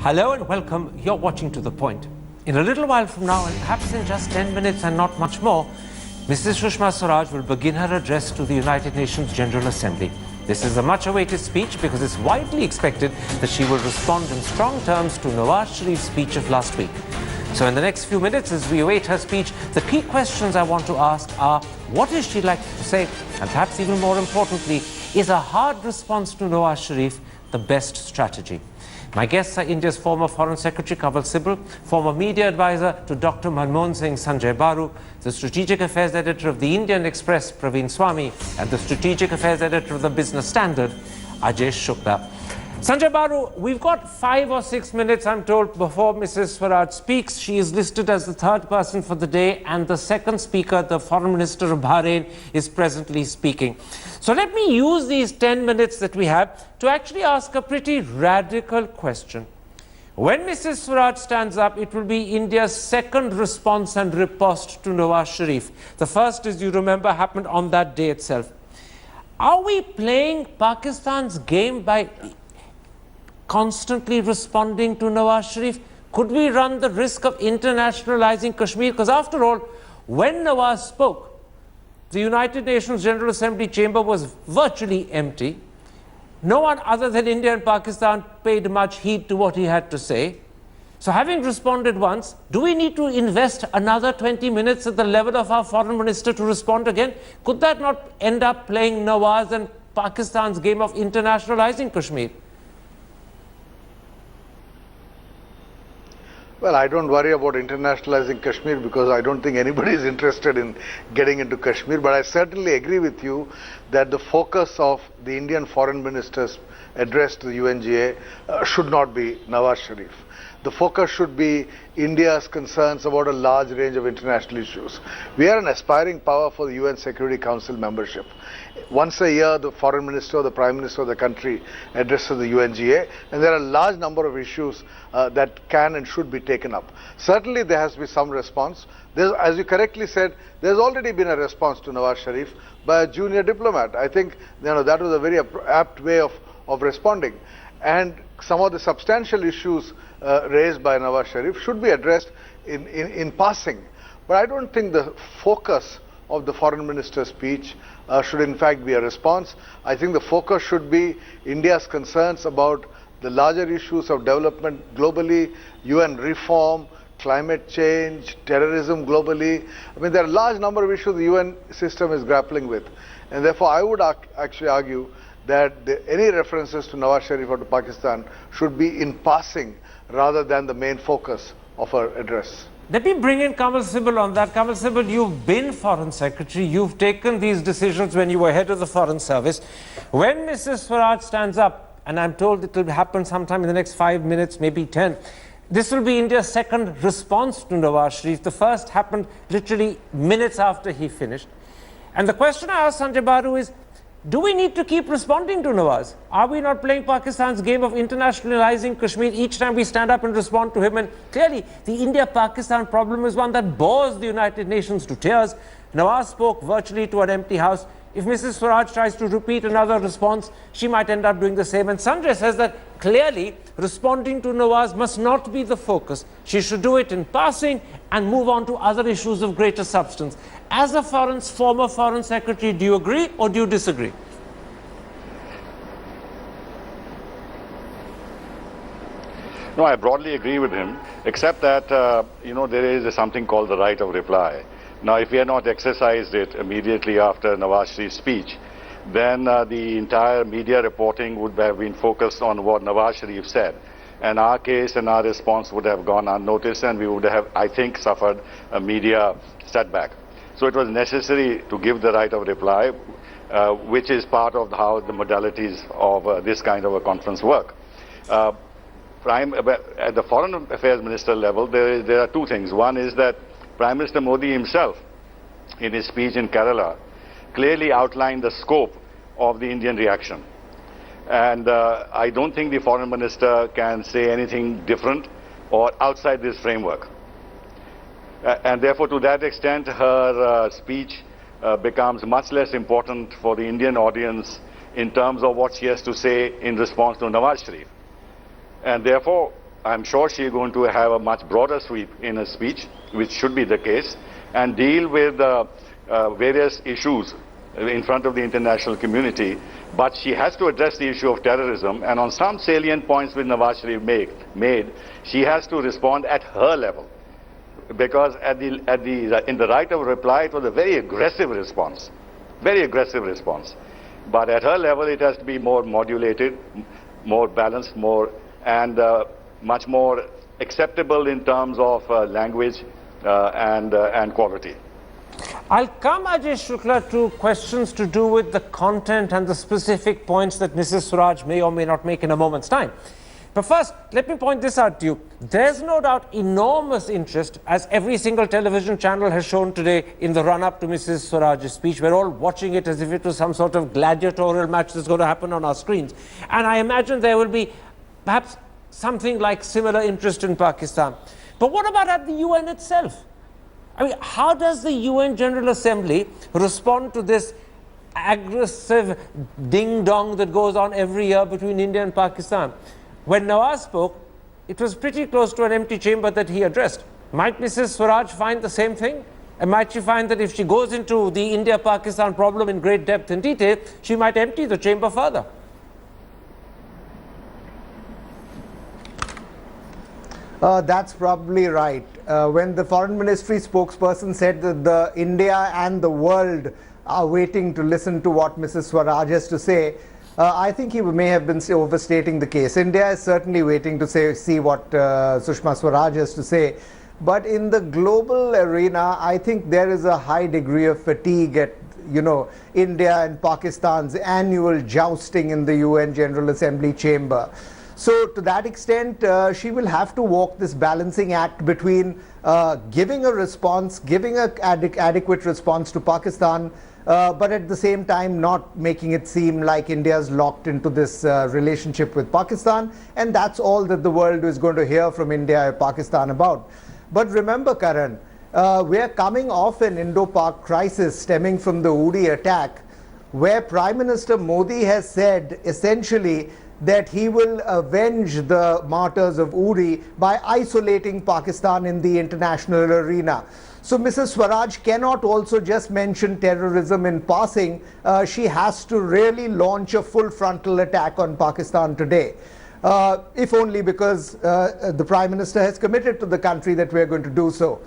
Hello and welcome. You're watching To The Point. In a little while from now, and perhaps in just 10 minutes and not much more, Mrs. Sushma Swaraj will begin her address to the United Nations General Assembly. This is a much-awaited speech because it's widely expected that she will respond in strong terms to Nawaz Sharif's speech of last week. So in the next few minutes, as we await her speech, the key questions I want to ask are, what is she likely to say? And perhaps even more importantly, is a hard response to Nawaz Sharif the best strategy? My guests are India's former Foreign Secretary Kanhaiya Sibal, former media advisor to Dr. Manmohan Singh Sanjay Baru, the Strategic Affairs Editor of the Indian Express Praveen Swami, and the Strategic Affairs Editor of the Business Standard, Ajay Shukla. Sanjay Baru, we've got 5 or 6 minutes, I'm told, before Mrs. Swaraj speaks. She is listed as the third person for the day, and the second speaker, the Foreign Minister of Bahrain, is presently speaking. So let me use these 10 minutes that we have to actually ask a pretty radical question. When Mrs. Swaraj stands up, it will be India's second response and riposte to Nawaz Sharif. The first, as you remember, happened on that day itself. Are we playing Pakistan's game by constantly responding to Nawaz Sharif? Could we run the risk of internationalizing Kashmir? Because after all, when Nawaz spoke, the United Nations General Assembly chamber was virtually empty. No one other than India and Pakistan paid much heed to what he had to say. So having responded once, do we need to invest another 20 minutes at the level of our foreign minister to respond again? Could that not end up playing Nawaz and Pakistan's game of internationalizing Kashmir? Well, I don't worry about internationalizing Kashmir because I don't think anybody is interested in getting into Kashmir. But I certainly agree with you that the focus of the Indian Foreign Minister's address to the UNGA should not be Nawaz Sharif. The focus should be India's concerns about a large range of international issues. We are an aspiring power for the UN Security Council membership. Once a year, the foreign minister or the prime minister of the country addresses the UNGA, and there are a large number of issues that can and should be taken up. Certainly, there has to be some response. As you correctly said, there's already been a response to Nawaz Sharif by a junior diplomat. I think that was a very apt way of responding. And some of the substantial issues raised by Nawaz Sharif should be addressed in passing. But I don't think the focus of the foreign minister's speech should in fact be a response. I think the focus should be India's concerns about the larger issues of development globally, UN reform, climate change, terrorism globally. I mean, there are a large number of issues the UN system is grappling with. And therefore, I would actually argue that any references to Nawaz Sharif or to Pakistan should be in passing rather than the main focus of her address. Let me bring in Kanhaiya Sibal on that. Kanhaiya Sibal, you've been Foreign Secretary. You've taken these decisions when you were head of the Foreign Service. When Mrs. Swaraj stands up, and I'm told it will happen sometime in the next 5 minutes, maybe 10, this will be India's second response to Nawaz Sharif. The first happened literally minutes after he finished. And the question I asked Sanjay Baru is, do we need to keep responding to Nawaz? Are we not playing Pakistan's game of internationalizing Kashmir each time we stand up and respond to him? And clearly, the India-Pakistan problem is one that bores the United Nations to tears. Nawaz spoke virtually to an empty house. If Mrs. Swaraj tries to repeat another response, she might end up doing the same. And Sanjay says that clearly, responding to Nawaz must not be the focus. She should do it in passing and move on to other issues of greater substance. As a former Foreign Secretary, do you agree or do you disagree? No, I broadly agree with him, except that, there is something called the right of reply. Now, if we had not exercised it immediately after Nawaz Sharif's speech, then the entire media reporting would have been focused on what Nawaz Sharif said. And our case and our response would have gone unnoticed, and we would have, I think, suffered a media setback. So it was necessary to give the right of reply, which is part of how the modalities of this kind of a conference work. At the Foreign Affairs Minister level, there are two things. One is that Prime Minister Modi himself, in his speech in Kerala, clearly outlined the scope of the Indian reaction. And I don't think the Foreign Minister can say anything different or outside this framework. And therefore, to that extent, her speech becomes much less important for the Indian audience in terms of what she has to say in response to Nawaz Sharif. And therefore, I'm sure she is going to have a much broader sweep in her speech, which should be the case, and deal with various issues in front of the international community. But she has to address the issue of terrorism, and on some salient points which Nawaz Sharif made, she has to respond at her level. Because in the right of reply, it was a very aggressive response. Very aggressive response. But at her level, it has to be more modulated, more balanced, and much more acceptable in terms of language and quality. I'll come, Ajay Shukla, to questions to do with the content and the specific points that Mrs. Swaraj may or may not make in a moment's time. But first, let me point this out to you. There's no doubt enormous interest, as every single television channel has shown today in the run-up to Mrs. Swaraj's speech. We're all watching it as if it was some sort of gladiatorial match that's going to happen on our screens. And I imagine there will be perhaps something like similar interest in Pakistan. But what about at the UN itself? I mean, how does the UN General Assembly respond to this aggressive ding-dong that goes on every year between India and Pakistan? When Nawaz spoke, it was pretty close to an empty chamber that he addressed. Might Mrs. Swaraj find the same thing? And might she find that if she goes into the India-Pakistan problem in great depth and detail, she might empty the chamber further? That's probably right. When the foreign ministry spokesperson said that the India and the world are waiting to listen to what Mrs. Swaraj has to say, I think he may have been overstating the case. India is certainly waiting to see what Sushma Swaraj has to say. But in the global arena, I think there is a high degree of fatigue at, India and Pakistan's annual jousting in the UN General Assembly chamber. So to that extent, she will have to walk this balancing act between giving a response, giving an adequate response to Pakistan, but at the same time not making it seem like India is locked into this relationship with Pakistan, and that's all that the world is going to hear from India or Pakistan about. But remember, Karan, we are coming off an Indo-Pak crisis stemming from the Uri attack, where Prime Minister Modi has said essentially that he will avenge the martyrs of Uri by isolating Pakistan in the international arena. So Mrs. Swaraj cannot also just mention terrorism in passing. She has to really launch a full frontal attack on Pakistan today. If only because the Prime Minister has committed to the country that we're going to do so.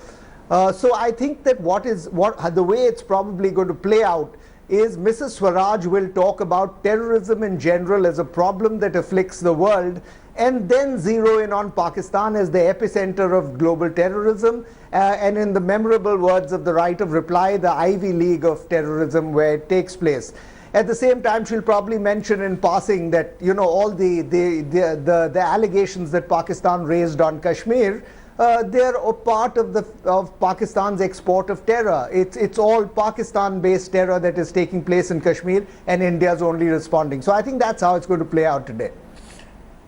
So I think that the way it's probably going to play out is Mrs. Swaraj will talk about terrorism in general as a problem that afflicts the world, and then zero in on Pakistan as the epicenter of global terrorism, and in the memorable words of the right of reply, the Ivy League of terrorism where it takes place. At the same time, she'll probably mention in passing that all the allegations that Pakistan raised on Kashmir, they're a part of Pakistan's export of terror. It's all Pakistan-based terror that is taking place in Kashmir, and India's only responding. So I think that's how it's going to play out today.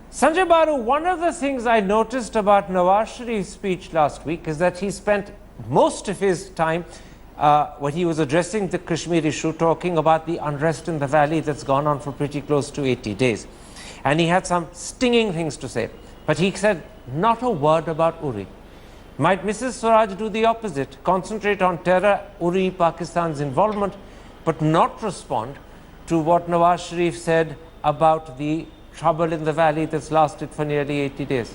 Sanjay Baru, one of the things I noticed about Nawaz Sharif's speech last week is that he spent most of his time when he was addressing the Kashmir issue talking about the unrest in the valley that's gone on for pretty close to 80 days. And he had some stinging things to say. But he said not a word about Uri. Might Mrs. Swaraj do the opposite, concentrate on terror, Uri, Pakistan's involvement, but not respond to what Nawaz Sharif said about the trouble in the valley that's lasted for nearly 80 days?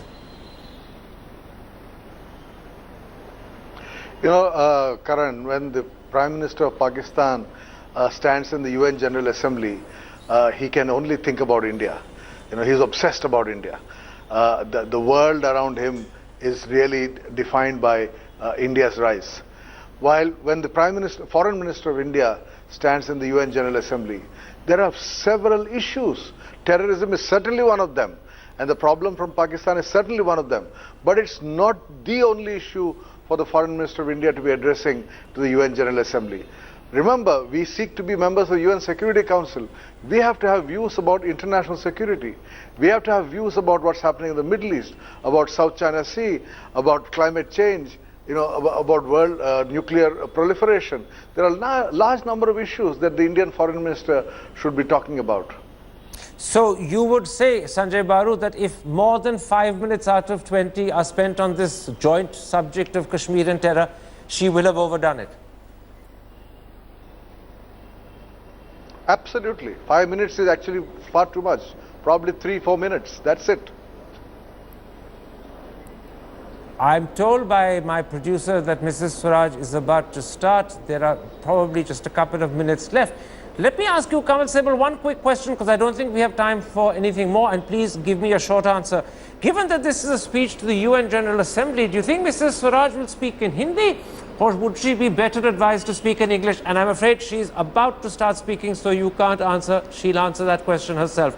Karan, when the Prime Minister of Pakistan stands in the UN General Assembly, he can only think about India. He's obsessed about India. The world around him is really defined by India's rise. While when the Foreign Minister of India stands in the UN General Assembly, there are several issues. Terrorism is certainly one of them, and the problem from Pakistan is certainly one of them. But it's not the only issue for the Foreign Minister of India to be addressing to the UN General Assembly. Remember, we seek to be members of the UN Security Council. We have to have views about international security. We have to have views about what's happening in the Middle East, about South China Sea, about climate change, about world nuclear proliferation. There are a large number of issues that the Indian Foreign Minister should be talking about. So you would say, Sanjay Baru, that if more than 5 minutes out of 20 are spent on this joint subject of Kashmir and terror, she will have overdone it? Absolutely. 5 minutes is actually far too much. Probably 3-4 minutes. That's it. I'm told by my producer that Mrs. Swaraj is about to start. There are probably just a couple of minutes left. Let me ask you, Kamal Sable, one quick question, because I don't think we have time for anything more, and please give me a short answer. Given that this is a speech to the UN General Assembly, do you think Mrs. Swaraj will speak in Hindi, or would she be better advised to speak in English? And I'm afraid she's about to start speaking, so you can't answer. She'll answer that question herself.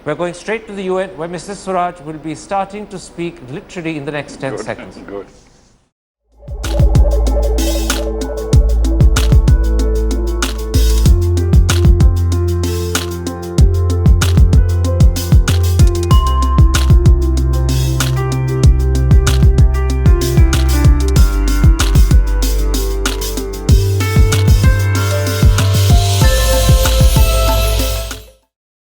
We're going straight to the UN, where Mrs. Swaraj will be starting to speak literally in the next 10 seconds. Good.